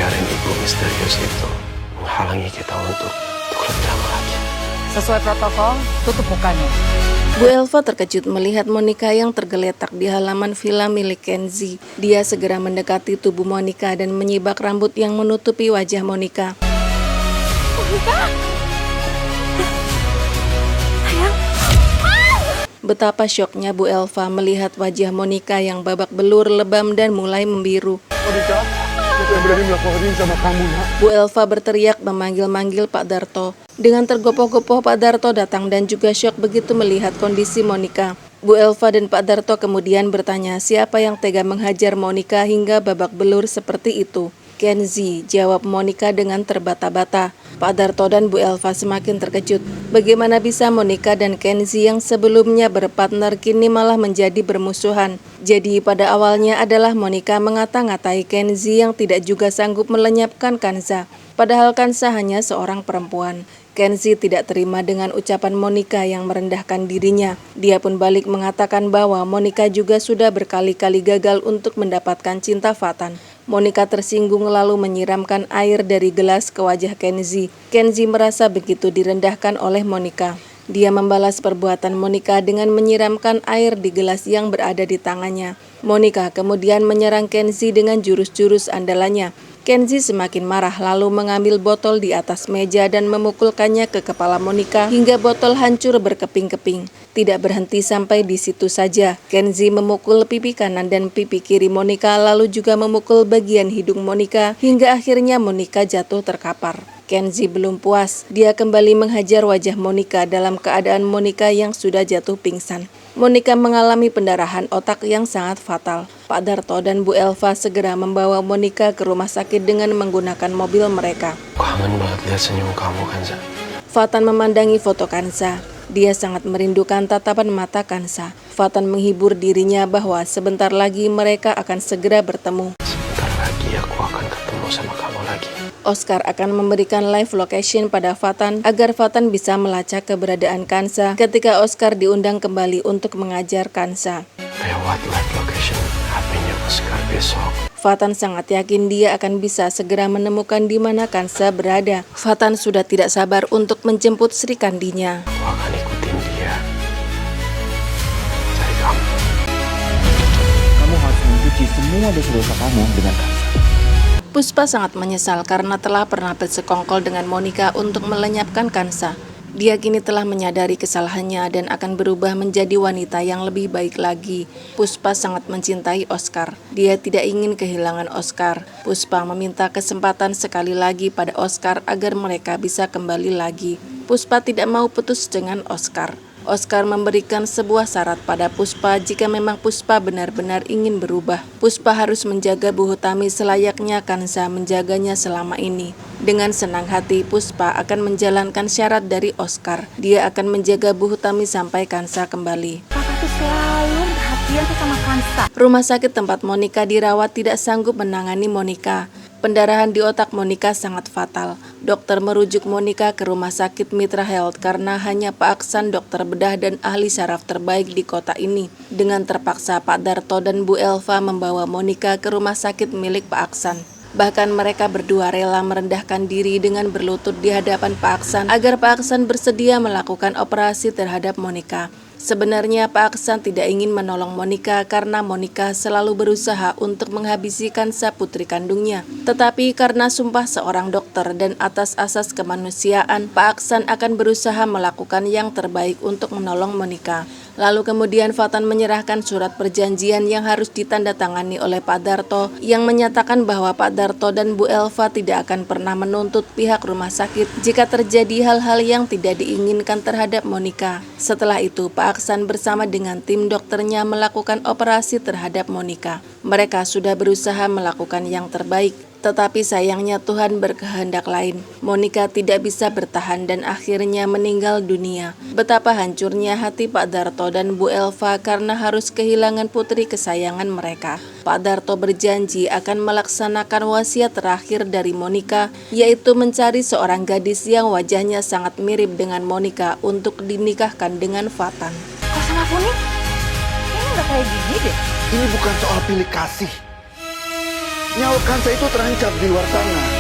biarin ibu misterius itu menghalangi kita untuk ketemu lagi. Sesuai protokol, tutup mukanya. Bu Elva terkejut melihat Monica yang tergeletak di halaman villa milik Kenzi. Dia segera mendekati tubuh Monica dan menyibak rambut yang menutupi wajah Monica. Monica? Sayang. Betapa syoknya Bu Elva melihat wajah Monica yang babak belur, lebam, dan mulai membiru. Monica, aku yang berani melakukan ini sama kamu, nak. Bu Elva berteriak memanggil-manggil Pak Darto. Dengan tergopoh-gopoh Pak Darto datang dan juga syok begitu melihat kondisi Monica. Bu Elva dan Pak Darto kemudian bertanya siapa yang tega menghajar Monica hingga babak belur seperti itu. Kenzi, jawab Monica dengan terbata-bata. Pak Darto dan Bu Elva semakin terkejut. Bagaimana bisa Monica dan Kenzi yang sebelumnya berpartner kini malah menjadi bermusuhan. Jadi pada awalnya adalah Monica mengata-ngatai Kenzi yang tidak juga sanggup melenyapkan Kanza. Padahal Kanza hanya seorang perempuan. Kenzi tidak terima dengan ucapan Monica yang merendahkan dirinya. Dia pun balik mengatakan bahwa Monica juga sudah berkali-kali gagal untuk mendapatkan cinta Fatan. Monica tersinggung lalu menyiramkan air dari gelas ke wajah Kenzi. Kenzi merasa begitu direndahkan oleh Monica. Dia membalas perbuatan Monica dengan menyiramkan air di gelas yang berada di tangannya. Monica kemudian menyerang Kenzi dengan jurus-jurus andalannya. Kenzi semakin marah lalu mengambil botol di atas meja dan memukulkannya ke kepala Monica hingga botol hancur berkeping-keping. Tidak berhenti sampai di situ saja. Kenzi memukul pipi kanan dan pipi kiri Monica lalu juga memukul bagian hidung Monica hingga akhirnya Monica jatuh terkapar. Kenzi belum puas. Dia kembali menghajar wajah Monica dalam keadaan Monica yang sudah jatuh pingsan. Monica mengalami pendarahan otak yang sangat fatal. Pak Darto dan Bu Elva segera membawa Monica ke rumah sakit dengan menggunakan mobil mereka. Kangen banget lihat senyum kamu, Kanza. Fatan memandangi foto Kanza. Dia sangat merindukan tatapan mata Kanza. Fatan menghibur dirinya bahwa sebentar lagi mereka akan segera bertemu. Sebentar lagi aku akan ketemu sama kamu lagi. Oscar akan memberikan live location pada Fatan agar Fatan bisa melacak keberadaan Kanza ketika Oscar diundang kembali untuk mengajar Kanza. Lewat live location HP-nya Oscar besok. Fatan sangat yakin dia akan bisa segera menemukan di mana Kanza berada. Fatan sudah tidak sabar untuk menjemput Sri Kandinya. Aku akan ikutin dia. Cari kamu. Kamu harus mencuci semua dosa-dosa kamu dengan Kanza. Puspa sangat menyesal karena telah pernah bersekongkol dengan Monica untuk melenyapkan Kanza. Dia kini telah menyadari kesalahannya dan akan berubah menjadi wanita yang lebih baik lagi. Puspa sangat mencintai Oscar. Dia tidak ingin kehilangan Oscar. Puspa meminta kesempatan sekali lagi pada Oscar agar mereka bisa kembali lagi. Puspa tidak mau putus dengan Oscar. Oscar memberikan sebuah syarat pada Puspa jika memang Puspa benar-benar ingin berubah. Puspa harus menjaga Bu Hutami selayaknya Kanza menjaganya selama ini. Dengan senang hati, Puspa akan menjalankan syarat dari Oscar. Dia akan menjaga Bu Hutami sampai Kanza kembali. Kakak tuh selalu perhatian sama Kanza. Rumah sakit tempat Monica dirawat tidak sanggup menangani Monica. Pendarahan di otak Monica sangat fatal. Dokter merujuk Monica ke rumah sakit Mitra Health karena hanya Pak Aksan dokter bedah dan ahli saraf terbaik di kota ini. Dengan terpaksa Pak Darto dan Bu Elva membawa Monica ke rumah sakit milik Pak Aksan. Bahkan mereka berdua rela merendahkan diri dengan berlutut di hadapan Pak Aksan agar Pak Aksan bersedia melakukan operasi terhadap Monica. Sebenarnya Pak Aksan tidak ingin menolong Monica karena Monica selalu berusaha untuk menghabisi Kanza putri kandungnya. Tetapi karena sumpah seorang dokter dan atas asas kemanusiaan, Pak Aksan akan berusaha melakukan yang terbaik untuk menolong Monica. Lalu kemudian Fatan menyerahkan surat perjanjian yang harus ditandatangani oleh Pak Darto yang menyatakan bahwa Pak Darto dan Bu Elva tidak akan pernah menuntut pihak rumah sakit jika terjadi hal-hal yang tidak diinginkan terhadap Monica. Setelah itu Pak Aksan bersama dengan tim dokternya melakukan operasi terhadap Monica. Mereka sudah berusaha melakukan yang terbaik. Tetapi sayangnya Tuhan berkehendak lain. Monica tidak bisa bertahan dan akhirnya meninggal dunia. Betapa hancurnya hati Pak Darto dan Bu Elva karena harus kehilangan putri kesayangan mereka. Pak Darto berjanji akan melaksanakan wasiat terakhir dari Monica, yaitu mencari seorang gadis yang wajahnya sangat mirip dengan Monica untuk dinikahkan dengan Fatan. Kok sama aku nih? Kayaknya nggak kayak gini deh. Ini bukan soal pilih kasih. Nyawa Kansa itu terancam di luar sana.